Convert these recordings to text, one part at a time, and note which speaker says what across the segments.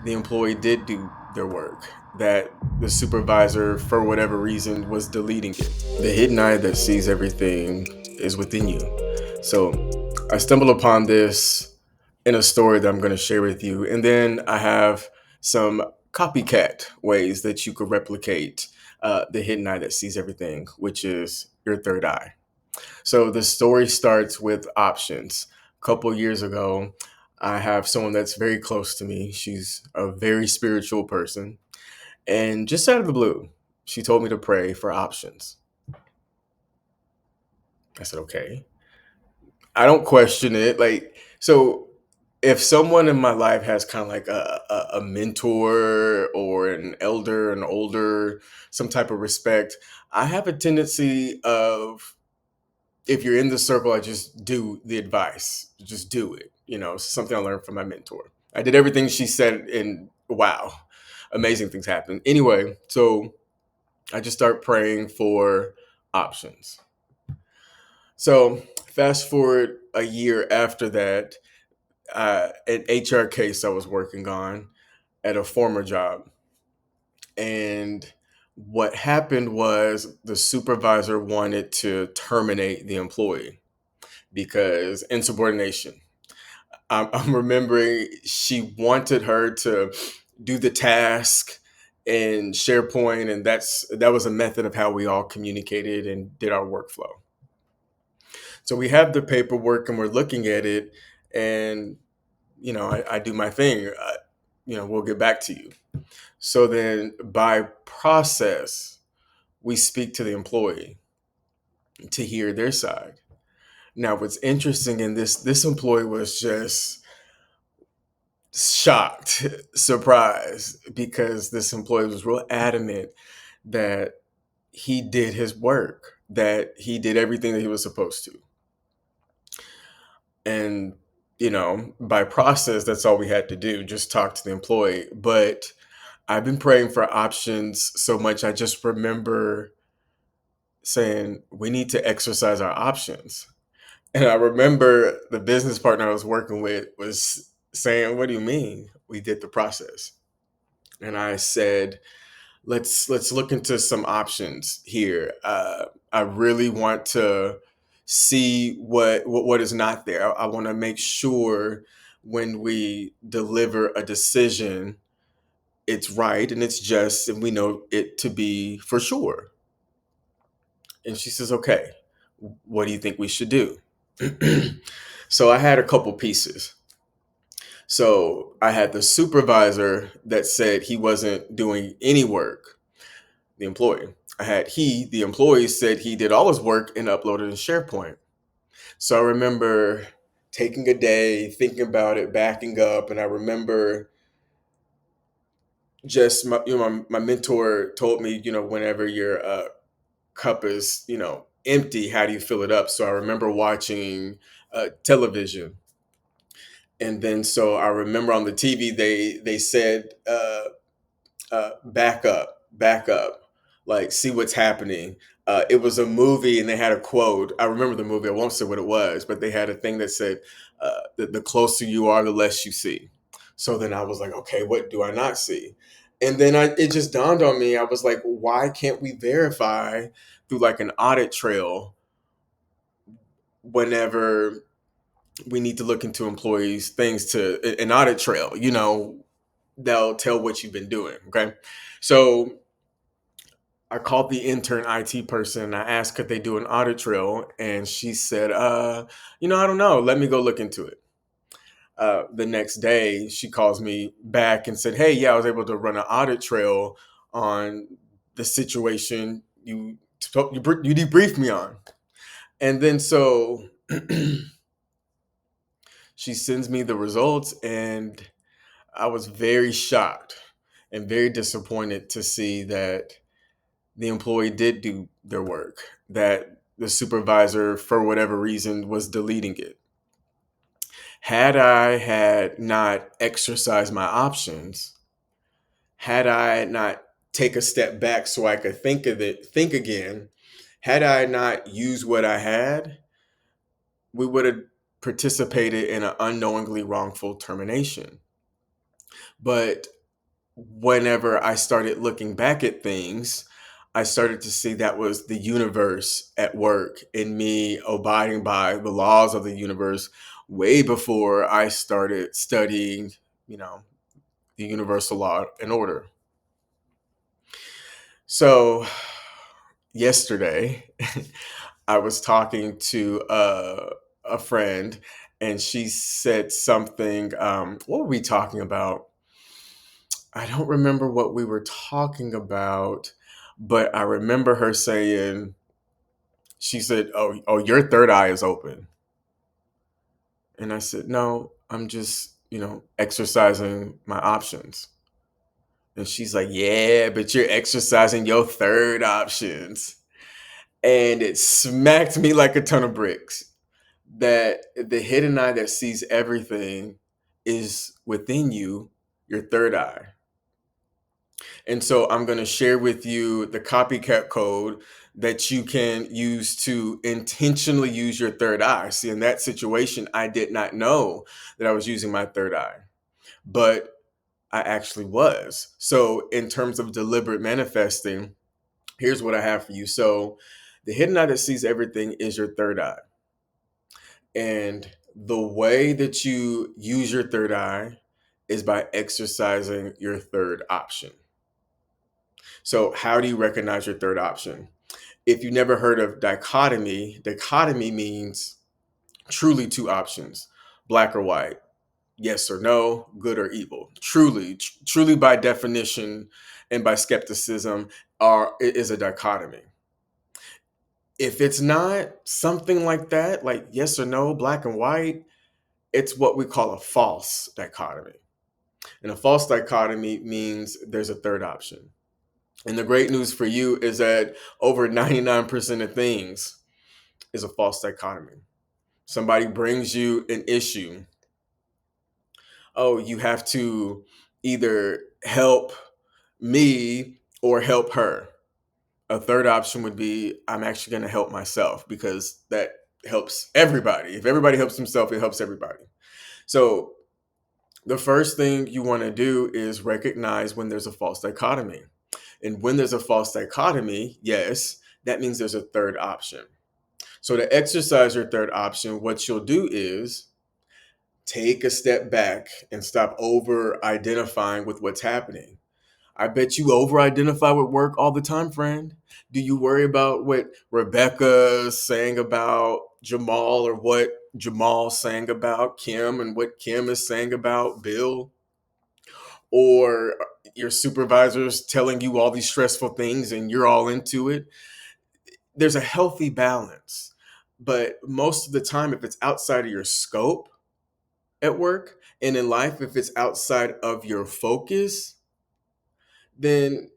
Speaker 1: the employee did do their work, that the supervisor, for whatever reason, was deleting it. The hidden eye that sees everything is within you. So I stumbled upon this in a story that I'm going to share with you. And then I have some copycat ways that you could replicate the hidden eye that sees everything, which is your third eye. So the story starts with options. A couple years ago, I have someone that's very close to me. She's a very spiritual person. And just out of the blue, she told me to pray for options. I said, okay. I don't question it. So if someone in my life has kind of like a mentor or an elder, an older, some type of respect, I have a tendency of, if you're in the circle, I just do the advice. Just do it. It's something I learned from my mentor. I did everything she said, and wow, amazing things happen. Anyway, so I just start praying for options. So fast forward a year after that, an HR case I was working on at a former job. And what happened was the supervisor wanted to terminate the employee because insubordination. I'm remembering she wanted her to do the task in SharePoint, and that was a method of how we all communicated and did our workflow. So we have the paperwork and we're looking at it, and I do my thing. We'll get back to you. So then, by process, we speak to the employee to hear their side. Now, what's interesting in this employee was just shocked, surprised, because this employee was real adamant that he did his work, that he did everything that he was supposed to. And, by process, that's all we had to do, just talk to the employee. But I've been praying for options so much, I just remember saying, we need to exercise our options. And I remember the business partner I was working with was saying, what do you mean we did the process? And I said, let's look into some options here. I really want to see what is not there. I want to make sure when we deliver a decision, it's right and it's just, and we know it to be for sure. And she says, okay, what do you think we should do? So I had a couple pieces. So I had the supervisor that said he wasn't doing any work, the employee. The employee said he did all his work and uploaded in SharePoint. So I remember taking a day, thinking about it, backing up, and I remember just my mentor told me, whenever your cup is, empty, how do you fill it up? So I remember watching television. And then so I remember on the TV they said back up, like see what's happening. It was a movie and they had a quote. I remember the movie. I won't say what it was, but they had a thing that said, the closer you are, the less you see. So then I was like, okay, what do I not see? And then it just dawned on me. I was like, why can't we verify through like an audit trail whenever we need to look into employees' things to an audit trail? They'll tell what you've been doing. Okay. So I called the intern IT person and I asked could they do an audit trail, and she said, I don't know. Let me go look into it. The next day, she calls me back and said, hey, yeah, I was able to run an audit trail on the situation you debriefed me on. And then so she sends me the results, and I was very shocked and very disappointed to see that the employee did do their work, that the supervisor, for whatever reason, was deleting it. Had I had not exercised my options, had I not take a step back so I could think again, had I not used what I had, we would have participated in an unknowingly wrongful termination. But whenever I started looking back at things, I started to see that was the universe at work in me abiding by the laws of the universe way before I started studying, you know, the universal law and order. So yesterday, I was talking to a friend, and she said something. What were we talking about? I don't remember what we were talking about, but I remember her saying, she said, "Oh, your third eye is open." And I said, "No, I'm just, exercising my options." And she's like, "Yeah, but you're exercising your third options." And it smacked me like a ton of bricks that the hidden eye that sees everything is within you, your third eye. And so I'm going to share with you the copycat code that you can use to intentionally use your third eye. See, in that situation, I did not know that I was using my third eye, but I actually was. So, in terms of deliberate manifesting, here's what I have for you. So, the hidden eye that sees everything is your third eye. And the way that you use your third eye is by exercising your third option. So, how do you recognize your third option? If you never heard of dichotomy, dichotomy means truly two options, black or white, yes or no, good or evil. Truly by definition and by skepticism, it is a dichotomy. If it's not something like that, like yes or no, black and white, it's what we call a false dichotomy. And a false dichotomy means there's a third option. And the great news for you is that over 99% of things is a false dichotomy. Somebody brings you an issue. Oh, you have to either help me or help her. A third option would be I'm actually going to help myself because that helps everybody. If everybody helps themselves, it helps everybody. So the first thing you want to do is recognize when there's a false dichotomy. And when there's a false dichotomy, yes, that means there's a third option. So to exercise your third option, what you'll do is take a step back and stop over identifying with what's happening. I bet you over identify with work all the time, friend. Do you worry about what Rebecca's saying about Jamal or what Jamal's saying about Kim and what Kim is saying about Bill? Or your supervisor's telling you all these stressful things and you're all into it? There's a healthy balance. But most of the time, if it's outside of your scope at work and in life, if it's outside of your focus, then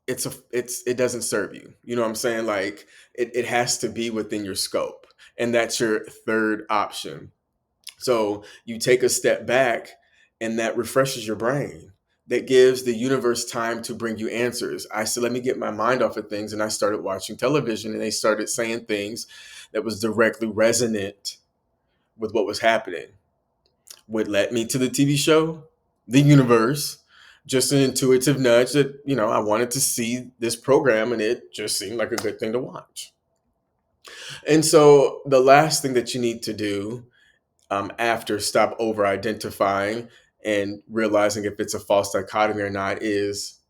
Speaker 1: it doesn't serve you. You know what I'm saying? Like it has to be within your scope. And that's your third option. So you take a step back and that refreshes your brain. That gives the universe time to bring you answers. I said, let me get my mind off of things. And I started watching television and they started saying things that was directly resonant with what was happening. What led me to the TV show? The universe. Just an intuitive nudge that, I wanted to see this program and it just seemed like a good thing to watch. And so the last thing that you need to do after stop over identifying and realizing if it's a false dichotomy or not is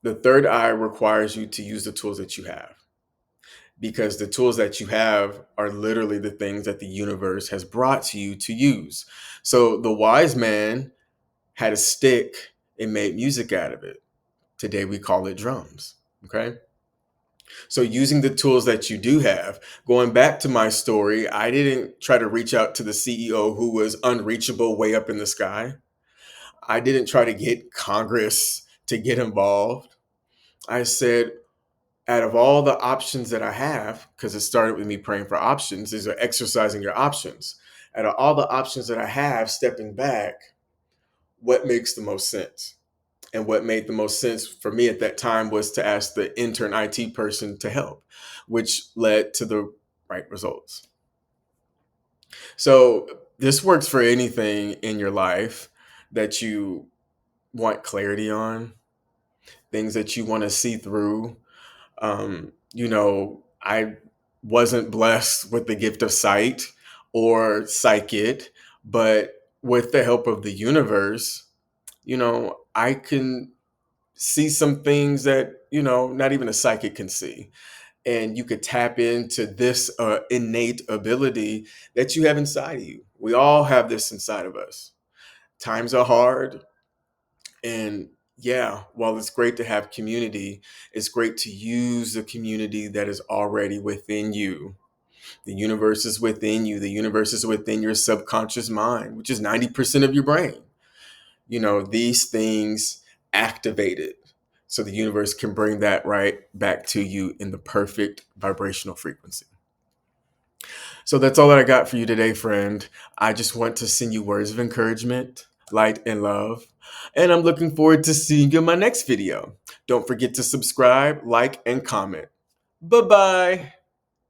Speaker 1: the third eye requires you to use the tools that you have, because the tools that you have are literally the things that the universe has brought to you to use. So the wise man had a stick and made music out of it. Today we call it drums. Okay. So using the tools that you do have, going back to my story, I didn't try to reach out to the CEO who was unreachable way up in the sky. I didn't try to get Congress to get involved. I said, out of all the options that I have, because it started with me praying for options, these are exercising your options. Out of all the options that I have, stepping back, what makes the most sense? And what made the most sense for me at that time was to ask the intern IT person to help, which led to the right results. So This works for anything in your life that you want clarity on, things that you want to see through. I wasn't blessed with the gift of sight or psychic, but with the help of the universe, I can see some things that, not even a psychic can see. And you could tap into this innate ability that you have inside of you. We all have this inside of us. Times are hard. And yeah, while it's great to have community, it's great to use the community that is already within you. The universe is within you. The universe is within your subconscious mind, which is 90% of your brain. These things activate it. So the universe can bring that right back to you in the perfect vibrational frequency. So that's all that I got for you today, friend. I just want to send you words of encouragement, light, and love. And I'm looking forward to seeing you in my next video. Don't forget to subscribe, like, and comment. Bye-bye.